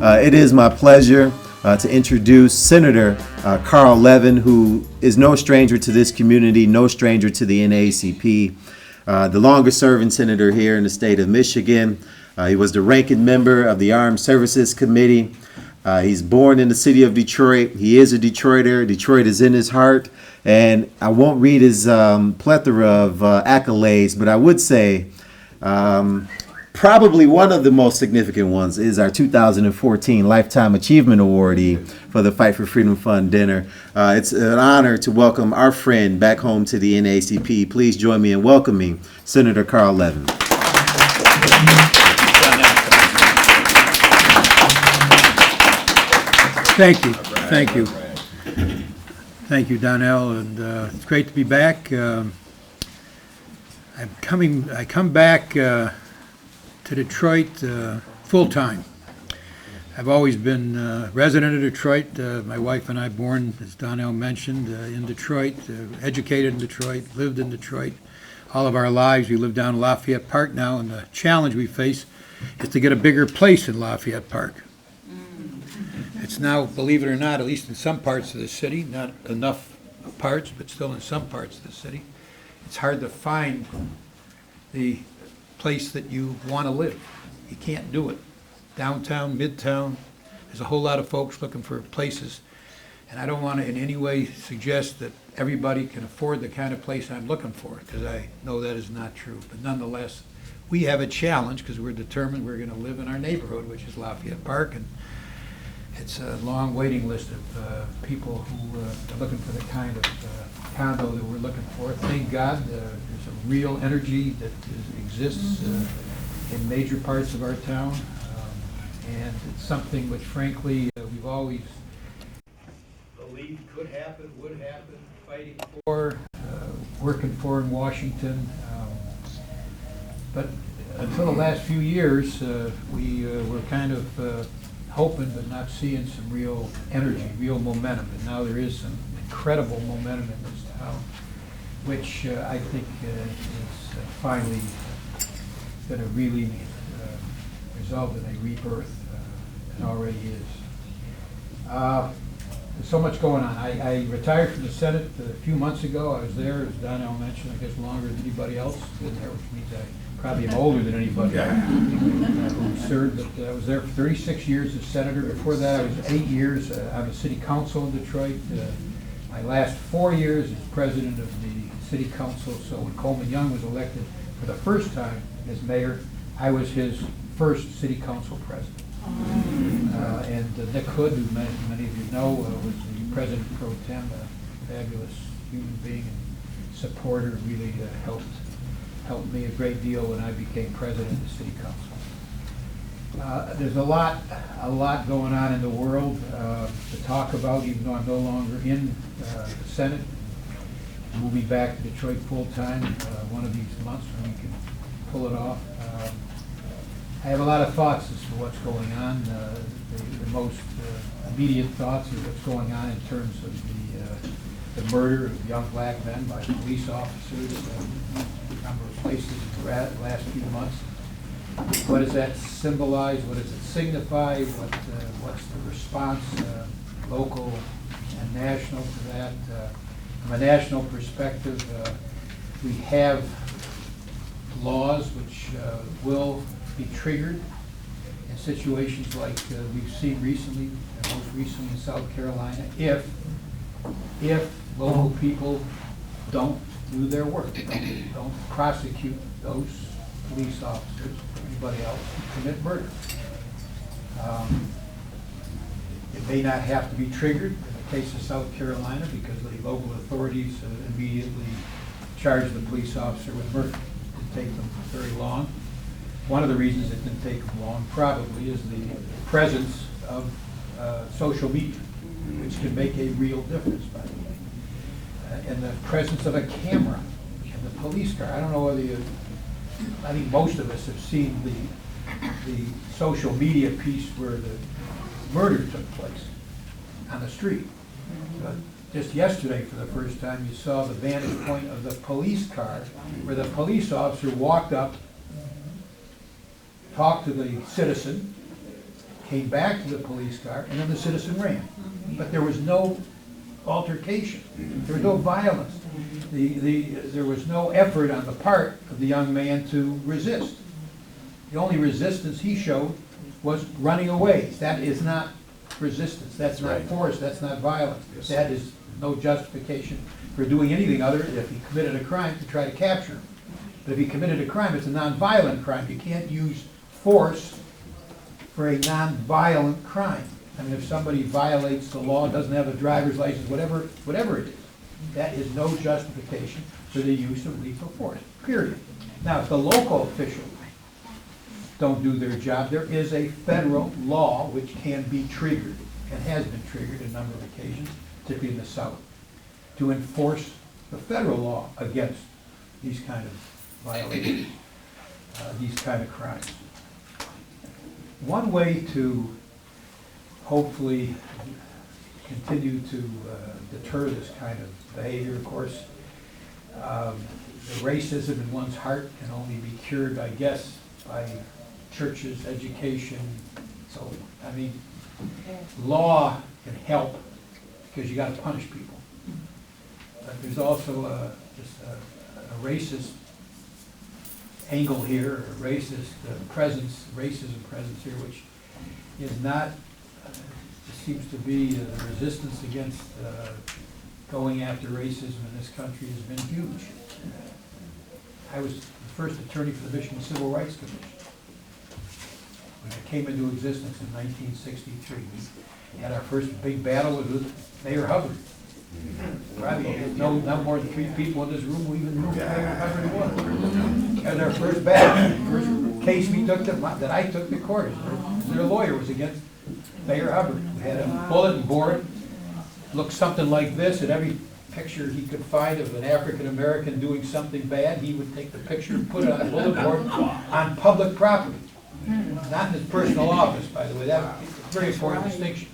It is my pleasure to introduce Senator Carl Levin, who is no stranger to this community, no stranger to the NAACP, the longest serving senator here in the state of Michigan. He was the ranking member of the Armed Services Committee. He's born in the city of Detroit. He is a Detroiter. Detroit is in his heart. And I won't read his plethora of accolades, but I would say probably one of the most significant ones is our 2014 Lifetime Achievement Awardee for the Fight for Freedom Fund dinner. It's an honor to welcome our friend back home to the NAACP. Please join me in welcoming Senator Carl Levin. Thank you. Thank you. Thank you, Donnell, and it's great to be back. I come back to Detroit full-time. I've always been a resident of Detroit. My wife and I born, as Donnell mentioned, in Detroit, educated in Detroit, lived in Detroit. All of our lives we live down in Lafayette Park now, and the challenge we face is to get a bigger place in Lafayette Park. It's now, believe it or not, at least in some parts of the city, not enough parts, but still in some parts of the city, it's hard to find the place that you want to live. You can't do it. Downtown, midtown, there's a whole lot of folks looking for places, and I don't want to in any way suggest that everybody can afford the kind of place I'm looking for, because I know that is not true. But nonetheless, we have a challenge because we're determined we're going to live in our neighborhood, which is Lafayette Park, and it's a long waiting list of people who are looking for the kind of condo that we're looking for. Thank God there's a real energy that exists in major parts of our town, and it's something which frankly we've always believed could happen, would happen, fighting for, working for in Washington. But until the last few years, we were kind of hoping but not seeing some real energy, real momentum. And now there is some incredible momentum in this town, which I think is finally going to really result in a rebirth. It already is. There's so much going on. I retired from the Senate a few months ago. I was there, as Donnell mentioned, I guess longer than anybody else in there, which means I probably am older than anybody who served, but I was there for 36 years as senator. Before that, I was 8 years on the city council in Detroit. My last 4 years as president of the city council. So when Coleman Young was elected for the first time as mayor, I was his first city council president. And Nick Hood, who many of you know, was the president pro tem, a fabulous human being and supporter, really helped me a great deal when I became president of the city council. There's a lot going on in the world to talk about, even though I'm no longer in the Senate. Moving back to Detroit full-time one of these months when we can pull it off. I have a lot of thoughts as to what's going on. The most immediate thoughts are what's going on in terms of the murder of young black men by police officers in a number of places in the last few months. What does that symbolize? What does it signify? What's the response, local and national, to that? From a national perspective, we have laws which will be triggered in situations like we've seen recently, most recently in South Carolina, if local people don't do their work, don't prosecute those police officers or anybody else who commit murder. It may not have to be triggered in the case of South Carolina because the local authorities immediately charged the police officer with murder. It didn't take them very long. One of the reasons it didn't take them long probably is the presence of social media, which can make a real difference, by the way. And the presence of a camera in the police car. I don't know whether I think most of us have seen the social media piece where the murder took place on the street. But just yesterday, for the first time, you saw the vantage point of the police car where the police officer walked up, talked to the citizen, came back to the police car, and then the citizen ran. But there was no altercation. There was no violence. There was no effort on the part of the young man to resist. The only resistance he showed was running away. That is not resistance. That's not force. That's not violence. That is no justification for doing anything other than if he committed a crime to try to capture him. But if he committed a crime, it's a nonviolent crime. You can't use force for a nonviolent crime. I mean, if somebody violates the law, doesn't have a driver's license, whatever it is, that is no justification for the use of lethal force, period. Now, if the local officials don't do their job, there is a federal law which can be triggered, and has been triggered a number of occasions, particularly in the South, to enforce the federal law against these kind of violations, these kind of crimes. One way to hopefully continue to deter this kind of behavior, of course, the racism in one's heart can only be cured, I guess, by churches, education. So, I mean, law can help because you got to punish people. But there's also just a racist angle here, a racist racism presence here, which is not, just seems to be the resistance against going after racism in this country has been huge. I was the first attorney for the Michigan Civil Rights Commission when it came into existence in 1963. We had our first big battle with Mayor Hubbard. Probably not more than 3 people in this room who even knew who Mayor Hubbard was. That was our first battle. The first case we took that I took to court. Their lawyer was against Mayor Hubbard. We had a bulletin board, looked something like this, and every picture he could find of an African American doing something bad, he would take the picture and put it on a bulletin board on public property. Not in his personal office, by the way. That's a very important distinction.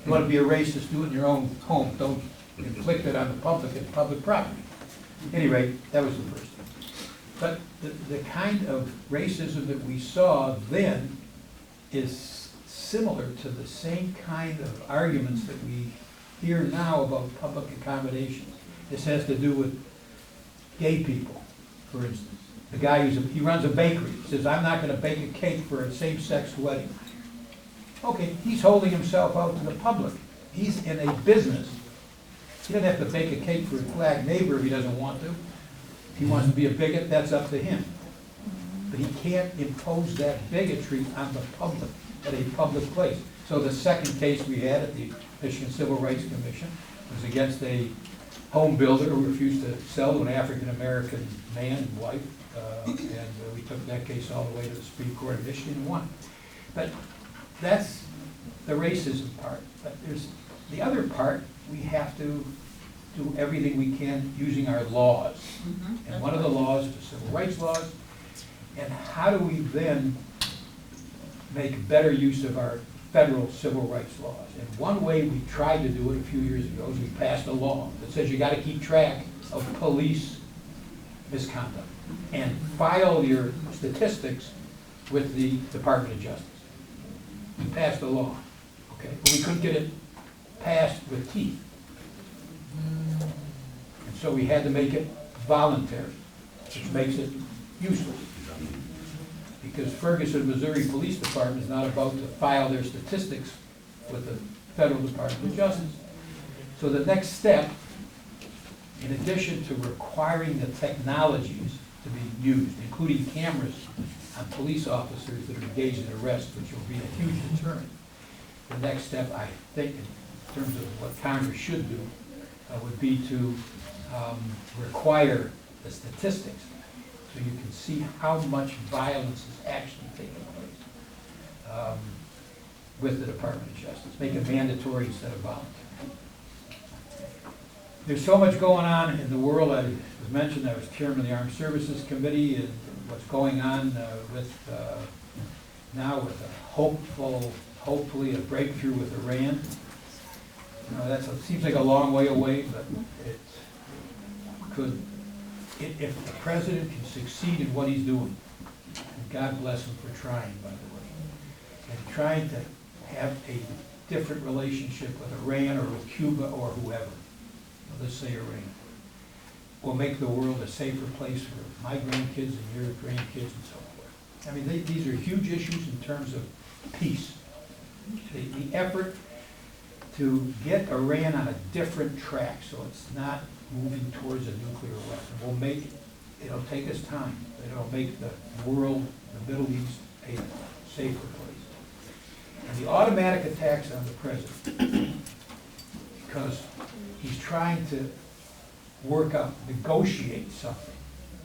You want to be a racist, do it in your own home. Don't inflict it on the public and public property. At any rate, that was the first thing. But the kind of racism that we saw then is similar to the same kind of arguments that we hear now about public accommodations. This has to do with gay people, for instance. The guy he runs a bakery, says, I'm not going to bake a cake for a same-sex wedding. Okay, he's holding himself out to the public. He's in a business. He doesn't have to bake a cake for his black neighbor if he doesn't want to. If he wants to be a bigot, that's up to him. But he can't impose that bigotry on the public at a public place. So the second case we had at the Michigan Civil Rights Commission was against a home builder who refused to sell to an African-American man and wife. And we took that case all the way to the Supreme Court of Michigan and won. But that's the racism part. But there's the other part. We have to do everything we can using our laws. And one of the laws is the civil rights laws. And how do we then make better use of our federal civil rights laws? And one way we tried to do it a few years ago is we passed a law that says you got to keep track of police misconduct and file your statistics with the Department of Justice. We passed a law, okay? But we couldn't get it passed with teeth. And so we had to make it voluntary, which makes it useless. Because Ferguson, Missouri Police Department is not about to file their statistics with the Federal Department of Justice. So the next step, in addition to requiring the technologies to be used, including cameras on police officers that are engaged in arrests, which will be a huge deterrent, the next step, I think, in terms of what Congress should do, would be to require the statistics so you can see how much violence is actually taking place with the Department of Justice. Make it mandatory instead of voluntary. There's so much going on in the world. I was mentioned I was chairman of the Armed Services Committee, and what's going on now with a hopefully a breakthrough with Iran. You know, seems like a long way away, but it could. If the president can succeed in what he's doing, and God bless him for trying, by the way, and trying to have a different relationship with Iran or with Cuba or whoever, let's say Iran, will make the world a safer place for my grandkids and your grandkids and so forth. I mean, these are huge issues in terms of peace. The effort to get Iran on a different track so it's not moving towards a nuclear weapon will make, it'll take us time, but it'll make the world, the Middle East, a safer place. And the automatic attacks on the president, because he's trying to work out, negotiate something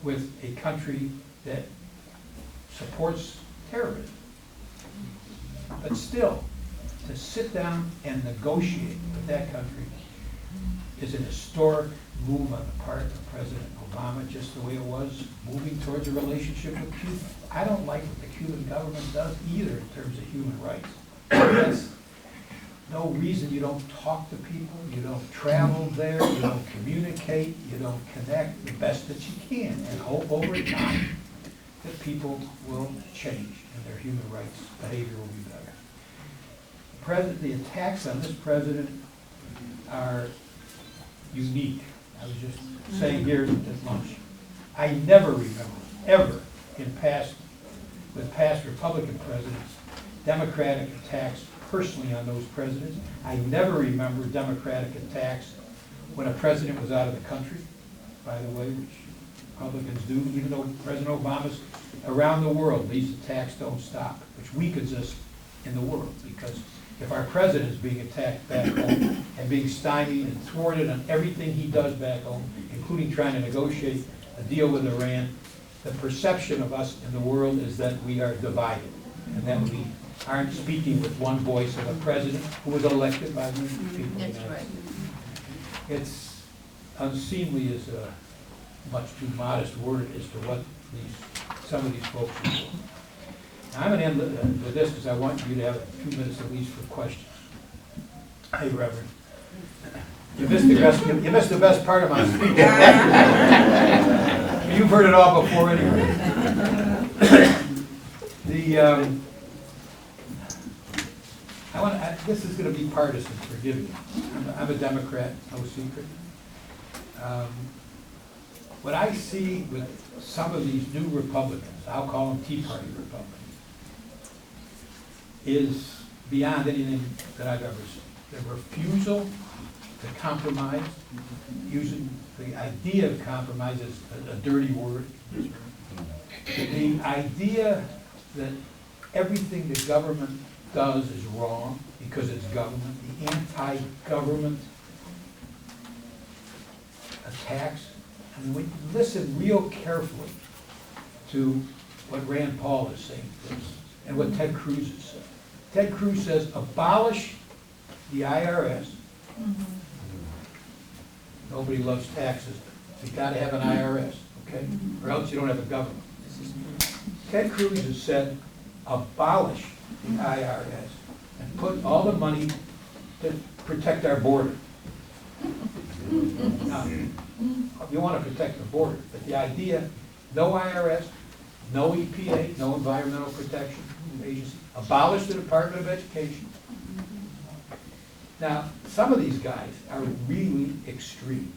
with a country that supports terrorism. But still, to sit down and negotiate with that country is an historic move on the part of President Obama, just the way it was moving towards a relationship with Cuba. I don't like what the Cuban government does either in terms of human rights. That's no reason you don't talk to people, you don't travel there, you don't communicate, you don't connect the best that you can, and hope over time that people will change and their human rights behavior will be better. The attacks on this president are unique. I was just saying here at lunch, I never remember, ever, with past Republican presidents, Democratic attacks personally on those presidents. I never remember Democratic attacks when a president was out of the country, by the way, which Republicans do, even though President Obama's around the world. These attacks don't stop, which weakens us in the world, because if our president is being attacked back home and being stymied and thwarted on everything he does back home, including trying to negotiate a deal with Iran, the perception of us in the world is that we are divided and that we aren't speaking with one voice of a president who was elected by the people. That's right. It's unseemly is a much too modest word as to what some of these folks are doing. Now, I'm going to end with this because I want you to have a few minutes at least for questions. Hey, Reverend. You missed the best part of my speech. You've heard it all before anyway. This is going to be partisan, forgive me. I'm a Democrat, no secret. What I see with some of these new Republicans, I'll call them Tea Party Republicans, is beyond anything that I've ever seen. The refusal to compromise, using the idea of compromise as a dirty word. The idea that everything the government does is wrong because it's government. The anti-government attacks. And we listen real carefully to what Rand Paul is saying to us and what Ted Cruz has said. Ted Cruz says, abolish the IRS. Nobody loves taxes. You've got to have an IRS, okay? Or else you don't have a government. Ted Cruz has said, abolish the IRS and put all the money to protect our border. Now, you want to protect the border, but the idea, no IRS, no EPA, no Environmental Protection Agency, abolish the Department of Education. Now, some of these guys are really extreme.